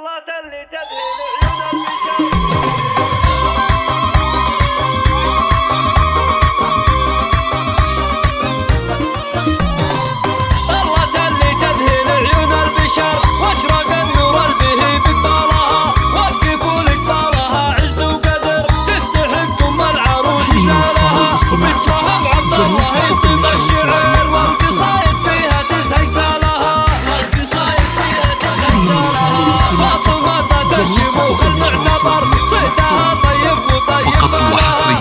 طلة اللي تذهل عيون البشر. فقط وحصريا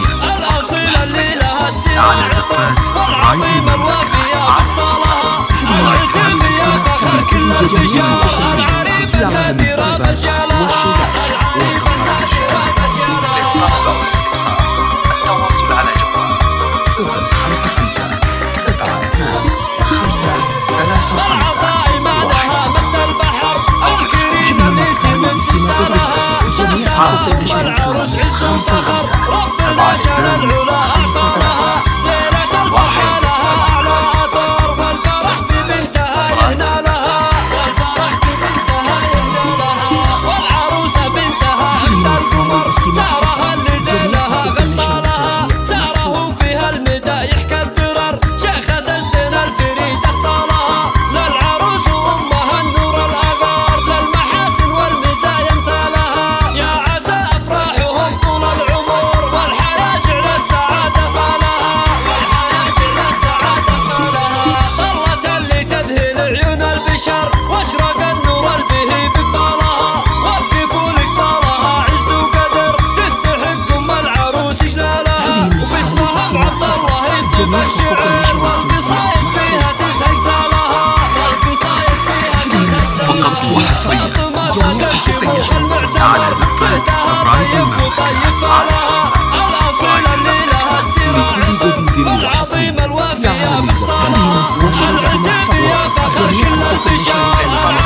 على زفات رايد المملكة كل جديد في عالم الزفات والشيلات والقصائد الشعرية. للطلب والاستفسار التواصل على جوال 055 72 5 فقط وحصريا على زفات رايد المملكة لكل جديد وحصري في عالم الزفات والشيلات والقصائد الشعرية.